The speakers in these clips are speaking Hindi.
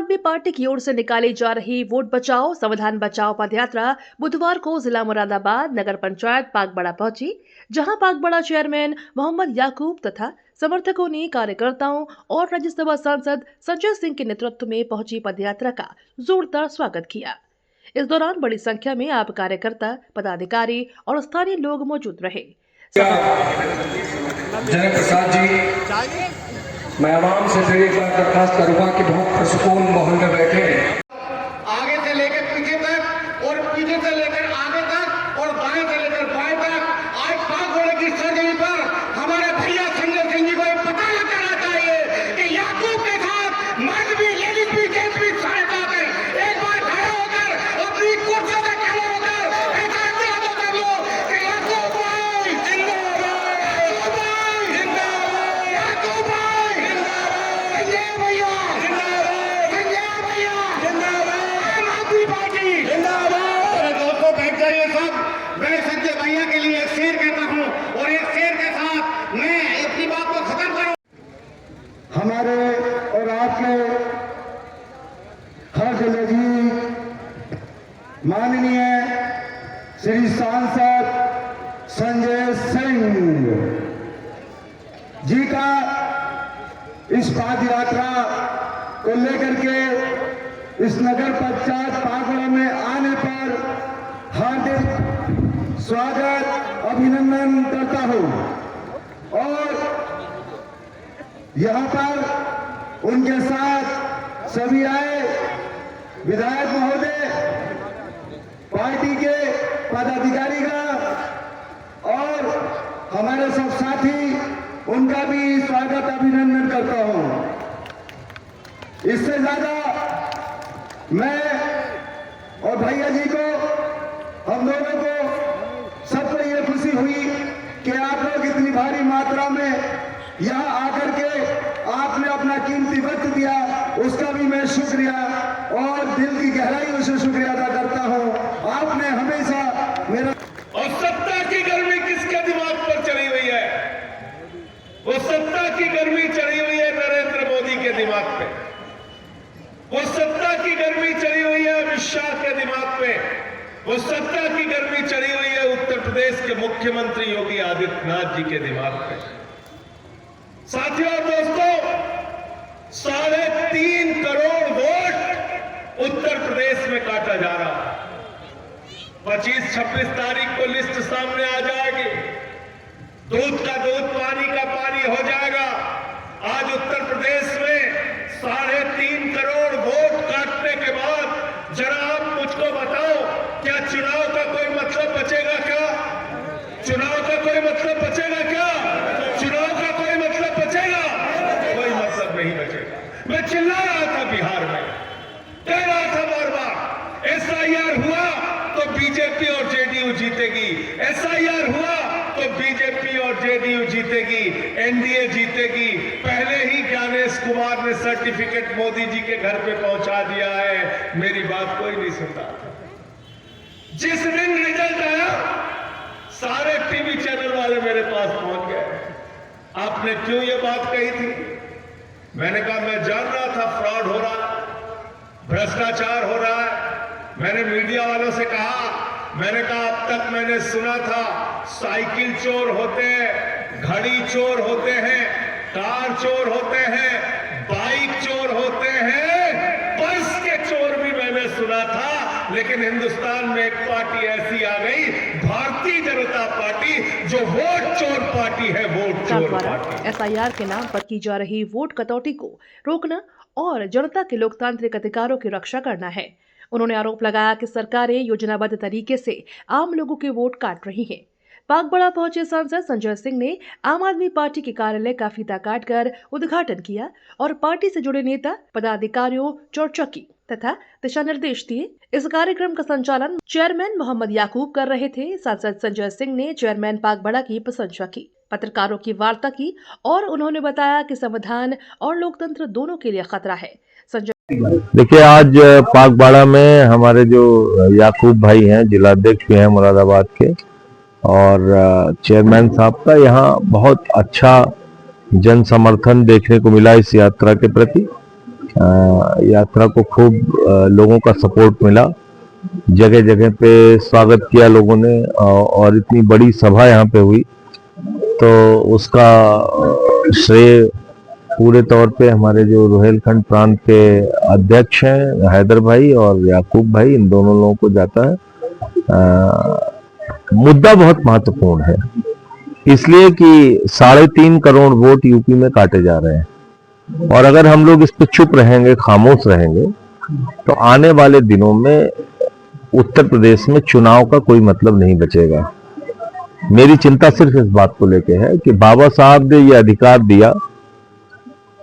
आदमी पार्टी की ओर से निकाली जा रही वोट बचाओ संविधान बचाओ पदयात्रा बुधवार को जिला मुरादाबाद नगर पंचायत पागबड़ा पहुंची, जहां पागबड़ा चेयरमैन मोहम्मद याकूब तथा समर्थकों ने कार्यकर्ताओं और राज्यसभा सांसद संजय सिंह के नेतृत्व में पहुंची पदयात्रा का जोरदार स्वागत किया। इस दौरान बड़ी संख्या में आप कार्यकर्ता, पदाधिकारी और स्थानीय लोग मौजूद रहे। जनक प्रसाद जी, मैं आवाम से फिर एक बार दरखास्त करूंगा कि बहुत पुरसुकून माहौल में बैठे, आगे से लेकर पीछे तक और पीछे से लेकर आगे तक और बाएं से लेकर बाएं तक। आज पागबड़ा की सरजमी पर हमारे भैया संजय सिंह जी को एक पता लगाना चाहिए कि याकूब के साथ मर्द भी, लेडीज भी, जेंट्स भी सहायता करें। एक बार खड़े होकर अपनी कुर्सी से खड़े होकर ऐसा इरादा कर लो कि याकूब भाई जिंदाबाद, याकूब भाई जिंदाबाद, संजय भैया जिंदाबाद, संजय भैया जिंदाबाद, आम आदमी पार्टी जिंदाबाद। मेरे दोस्तों, बैठ जाइए सब। मैं संजय भैया के लिए एक शेर कहता हूँ और एक शेर के साथ मैं अपनी बात को खत्म करूँ। हमारे और आपके हर जिले माननीय श्री सांसद संजय सिंह जी का इस पद यात्रा को लेकर के इस नगर पंचायत पागबड़ा में आने पर हार्दिक स्वागत, अभिनंदन करता हूं। और यहाँ पर उनके साथ सभी आए विधायक महोदय, पार्टी के पदाधिकारीगण और हमारे सब साथी, उनका भी स्वागत, अभिनंदन करता हूं। इससे ज्यादा मैं और भैया जी को, हम दोनों को, सबको ये खुशी हुई कि आप लोग इतनी भारी मात्रा में यहाँ आकर के आपने अपना कीमती वक्त दिया, उसका भी मैं शुक्रिया और दिल की गहराइयों से शुक्रिया अदा करता हूँ। आपने हमेशा मेरा। और सत्ता की गर्मी किसके दिमाग पर चढ़ी हुई है? वो सत्ता की गर्मी चढ़ी हुई है नरेंद्र मोदी के दिमाग पे। वो सत्ता की गर्मी चढ़ी हुई है अमित शाह के दिमाग पे। वो सत्ता की गर्मी चढ़ी हुई है उत्तर प्रदेश के मुख्यमंत्री योगी आदित्यनाथ जी के दिमाग पे। साथियों और दोस्तों, 3.5 करोड़ वोट उत्तर प्रदेश में काटा जा रहा है। 25-26 तारीख को लिस्ट सामने आ जाएगी। दूध का दूध, पानी का पानी हो जाएगा। आज उत्तर प्रदेश में 3.5 करोड़ वोट काटने के बाद जरा आप मुझको बताओ, क्या चुनाव का कोई मतलब बचेगा? क्या चुनाव का कोई मतलब बचेगा? क्या चुनाव का कोई मतलब बचेगा? कोई मतलब नहीं बचेगा। मैं चिल्ला रहा था बिहार में, कह रहा था बार बार, एसआईआर हुआ तो बीजेपी और जेडीयू जीतेगी, एसआईआर हुआ तो बीजेपी और जेडीयू जीतेगी, एनडीए जीतेगी। पहले ही ज्ञानेश कुमार ने सर्टिफिकेट मोदी जी के घर पे पहुंचा दिया है। मेरी बात कोई नहीं सुनता। जिस दिन रिजल्ट आया, सारे टीवी चैनल वाले मेरे पास पहुंच गए। आपने क्यों ये बात कही थी? मैंने कहा मैं जान रहा था फ्रॉड हो रहा है, भ्रष्टाचार हो रहा है। मैंने मीडिया वालों से कहा, मैंने कहा अब तक मैंने सुना था साइकिल चोर होते हैं, घड़ी चोर होते हैं, कार चोर होते हैं, बाइक चोर होते हैं, पर्स के चोर भी मैंने सुना था। लेकिन हिंदुस्तान में एक पार्टी ऐसी आ गई, भारतीय जनता पार्टी, जो वोट चोर पार्टी है, वोट चोर पार्टी। एसआईआर के नाम पर की जा रही वोट कटौती को रोकना और जनता के लोकतांत्रिक अधिकारों की रक्षा करना है। उन्होंने आरोप लगाया कि सरकारें योजनाबद्ध तरीके से आम लोगों के वोट काट रही हैं। पागबड़ा पहुंचे सांसद संजय सिंह ने आम आदमी पार्टी के कार्यालय का फीता काटकर उद्घाटन किया और पार्टी से जुड़े नेता, पदाधिकारियों चर्चा की तथा दिशा निर्देश दिए। इस कार्यक्रम का संचालन चेयरमैन मोहम्मद याकूब कर रहे थे। सांसद संजय सिंह ने चेयरमैन पागबड़ा की प्रशंसा की, पत्रकारों की वार्ता की और उन्होंने बताया कि संविधान और लोकतंत्र दोनों के लिए खतरा है। देखिए, आज पागबड़ा में हमारे जो याकूब भाई हैं, जिलाध्यक्ष भी हैं मुरादाबाद के, और चेयरमैन साहब का यहाँ बहुत अच्छा जन समर्थन देखने को मिला इस यात्रा के प्रति। यात्रा को खूब लोगों का सपोर्ट मिला, जगह जगह पे स्वागत किया लोगों ने, और इतनी बड़ी सभा यहाँ पे हुई, तो उसका श्रेय पूरे तौर पे हमारे जो रोहेलखंड प्रांत के अध्यक्ष हैं हैदर भाई और याकूब भाई, इन दोनों लोगों को जाता है। मुद्दा बहुत महत्वपूर्ण है, इसलिए कि 3.5 करोड़ वोट यूपी में काटे जा रहे हैं, और अगर हम लोग इस पे चुप रहेंगे, खामोश रहेंगे, तो आने वाले दिनों में उत्तर प्रदेश में चुनाव का कोई मतलब नहीं बचेगा। मेरी चिंता सिर्फ इस बात को लेके है कि बाबा साहब ने ये अधिकार दिया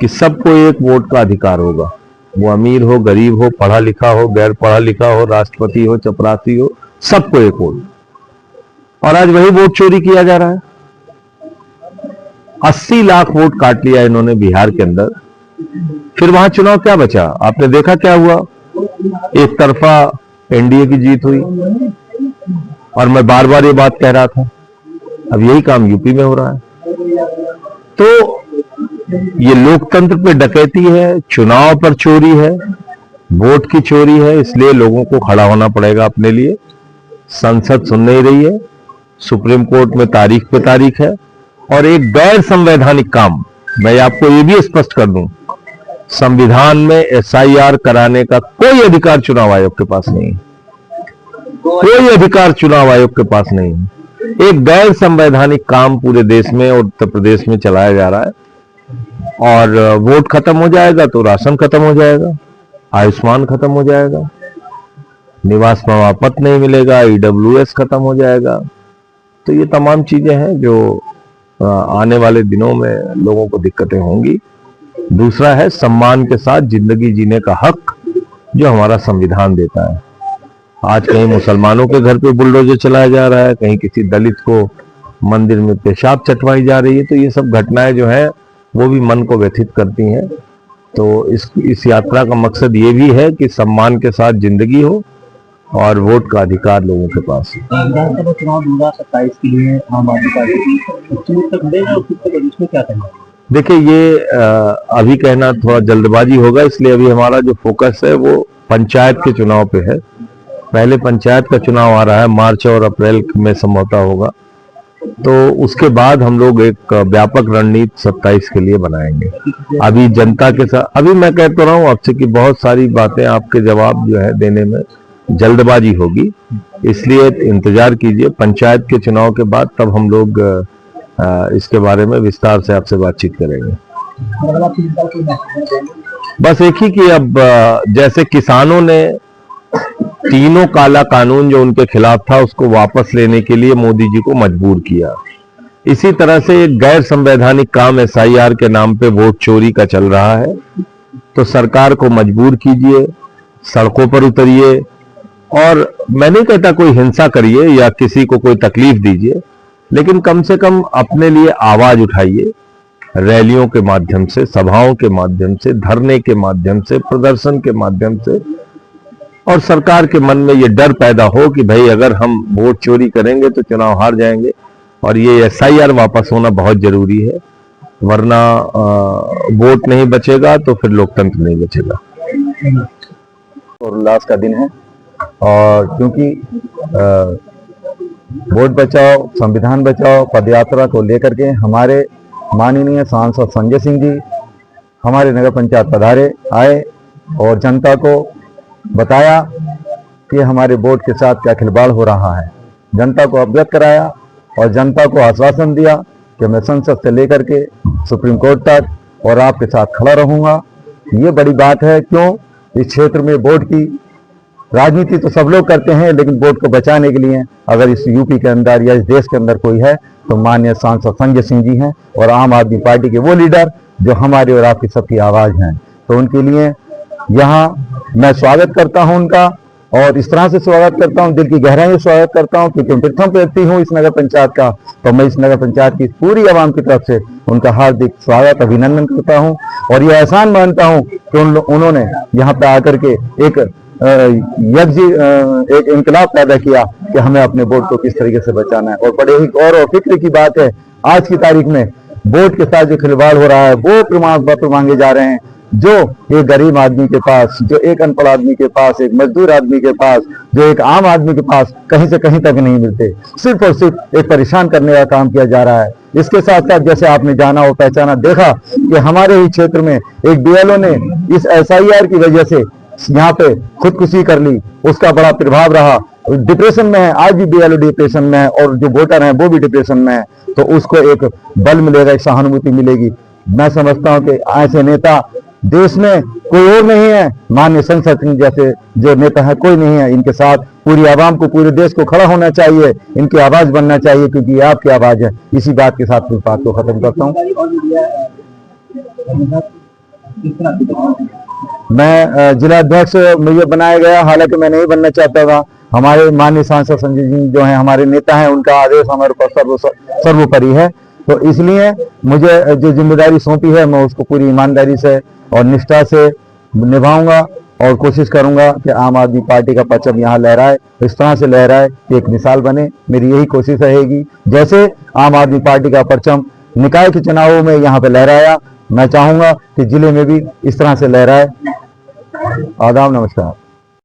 कि सबको एक वोट का अधिकार होगा, वो अमीर हो, गरीब हो, पढ़ा लिखा हो, गैर पढ़ा लिखा हो, राष्ट्रपति हो, चपरासी हो, सबको एक वोट। और आज वही वोट चोरी किया जा रहा है। 80 लाख वोट काट लिया इन्होंने बिहार के अंदर, फिर वहां चुनाव क्या बचा? आपने देखा क्या हुआ? एक तरफा एनडीए की जीत हुई, और मैं बार बार ये बात कह रहा था, अब यही काम यूपी में हो रहा है। तो ये लोकतंत्र पे डकैती है, चुनाव पर चोरी है, वोट की चोरी है, इसलिए लोगों को खड़ा होना पड़ेगा अपने लिए। संसद सुन नहीं रही है, सुप्रीम कोर्ट में तारीख पे तारीख है, और एक गैर संवैधानिक काम, मैं आपको ये भी स्पष्ट कर दूं, संविधान में SIR कराने का कोई अधिकार चुनाव आयोग के पास नहीं है, कोई अधिकार चुनाव आयोग के पास नहीं है। एक गैर संवैधानिक काम पूरे देश में और उत्तर प्रदेश में चलाया जा रहा है, और वोट खत्म हो जाएगा तो राशन खत्म हो जाएगा, आयुष्मान खत्म हो जाएगा, निवास प्रमाण पत्र नहीं मिलेगा, EWS खत्म हो जाएगा। तो ये तमाम चीजें हैं जो आने वाले दिनों में लोगों को दिक्कतें होंगी। दूसरा है सम्मान के साथ जिंदगी जीने का हक, जो हमारा संविधान देता है। आज कहीं मुसलमानों के घर पे बुलडोजर चलाया जा रहा है, कहीं किसी दलित को मंदिर में पेशाब चटवाई जा रही है, तो ये सब घटनाएं जो हैं वो भी मन को व्यथित करती हैं। तो इस यात्रा का मकसद ये भी है कि सम्मान के साथ जिंदगी हो और वोट का अधिकार लोगों के पास। विधानसभा चुनाव 2027 के लिए आम आदमी पार्टी इसमें क्या करना है? देखिए, ये अभी कहना थोड़ा जल्दबाजी होगा, इसलिए अभी हमारा जो फोकस है वो पंचायत के चुनाव पे है। पहले पंचायत का चुनाव आ रहा है, मार्च और अप्रैल में संभवतः होगा, तो उसके बाद हम लोग एक व्यापक रणनीति 27 के लिए बनाएंगे। अभी जनता के साथ, अभी मैं कह तो रहा हूँ आपसे कि बहुत सारी बातें आपके जवाब जो है देने में जल्दबाजी होगी, इसलिए इंतजार कीजिए। पंचायत के चुनाव के बाद तब हम लोग इसके बारे में विस्तार से आपसे बातचीत करेंगे। बस एक ही कि अब जैसे किसानों ने तीनों काला कानून जो उनके खिलाफ था उसको वापस लेने के लिए मोदी जी को मजबूर किया, इसी तरह से एक गैर संवैधानिक काम SIR के नाम पे वोट चोरी का चल रहा है। तो सरकार को मजबूर कीजिए, सड़कों पर उतरिए, और मैं नहीं कहता कोई हिंसा करिए या किसी को कोई तकलीफ दीजिए, लेकिन कम से कम अपने लिए आवाज उठाइए, रैलियों के माध्यम से, सभाओं के माध्यम से, धरने के माध्यम से, प्रदर्शन के माध्यम से, और सरकार के मन में ये डर पैदा हो कि भाई अगर हम वोट चोरी करेंगे तो चुनाव हार जाएंगे, और ये SIR वापस होना बहुत जरूरी है, वरना वोट नहीं बचेगा तो फिर लोकतंत्र नहीं बचेगा। और उल्लास का दिन है, और क्योंकि वोट बचाओ संविधान बचाओ पदयात्रा को लेकर के हमारे माननीय सांसद संजय सिंह जी हमारे नगर पंचायत पधारे, आए और जनता को बताया कि हमारे वोट के साथ क्या खिलवाड़ हो रहा है, जनता को अवगत कराया और जनता को आश्वासन दिया कि मैं संसद से लेकर के सुप्रीम कोर्ट तक और आपके साथ खड़ा रहूंगा। ये बड़ी बात है। क्यों? इस क्षेत्र में वोट की राजनीति तो सब लोग करते हैं, लेकिन वोट को बचाने के लिए अगर इस यूपी के अंदर या इस देश के अंदर कोई है तो माननीय सांसद संजय सिंह जी हैं, और आम आदमी पार्टी के वो लीडर जो हमारी और आपकी सबकी आवाज हैं। तो उनके लिए यहाँ मैं स्वागत करता हूं उनका, और इस तरह से स्वागत करता हूं, दिल की गहराई से स्वागत करता हूं, क्योंकि प्रथम व्यक्ति हूं इस नगर पंचायत का। तो मैं इस नगर पंचायत की पूरी आवाम की तरफ से उनका हार्दिक स्वागत अभिनंदन करता हूं, और ये एहसान मानता हूं कि उन्होंने यहाँ पे आकर के एक इनकलाब पैदा किया कि हमें अपने वोट को किस तरीके से बचाना है। और बड़े ही गौर और फिक्र की बात है, आज की तारीख में वोट के साथ जो खिलवाड़ हो रहा है, वो प्रमाण पत्र मांगे जा रहे हैं, जो एक गरीब आदमी के पास, जो एक अनपढ़ आदमी के पास, एक मजदूर आदमी के पास, जो एक आम आदमी के पास कहीं से कहीं तक नहीं मिलते, सिर्फ और सिर्फ एक परेशान करने का काम किया जा रहा है। इसके साथ साथ जैसे आपने जाना और पहचाना, देखा कि हमारे ही क्षेत्र में एक बीएलओ ने इस SIR की वजह से यहाँ पे खुदकुशी कर ली, उसका बड़ा प्रभाव रहा, डिप्रेशन में है, आज भी बीएलओ डिप्रेशन में है और जो वोटर हैं वो भी डिप्रेशन में है। तो उसको एक बल मिलेगा, एक सहानुभूति मिलेगी। मैं समझता हूं कि ऐसे नेता देश में कोई और नहीं है, माननीय संसद जैसे जो नेता है कोई नहीं है। इनके साथ पूरी आवाम को, पूरे देश को खड़ा होना चाहिए, इनकी आवाज बनना चाहिए, क्योंकि ये आपकी आवाज है। इसी बात के साथ इस बात को खत्म करता हूं। मैं जिला अध्यक्ष मुझे बनाया गया, हालांकि मैं नहीं बनना चाहता था। हमारे माननीय सांसद संजय जी जो हैं, हमारे नेता हैं, उनका आदेश हमारे पास सर्वोपरि है। तो इसलिए मुझे जो जिम्मेदारी सौंपी है मैं उसको पूरी ईमानदारी से और निष्ठा से निभाऊंगा और कोशिश करूंगा कि आम आदमी पार्टी का परचम यहाँ लहराए, इस तरह से लहराए कि एक मिसाल बने। मेरी यही कोशिश रहेगी। जैसे आम आदमी पार्टी का परचम निकाय के चुनावों में यहाँ पे लहराया, मैं चाहूंगा कि जिले में भी इस तरह से लहराए। आदाब, नमस्कार।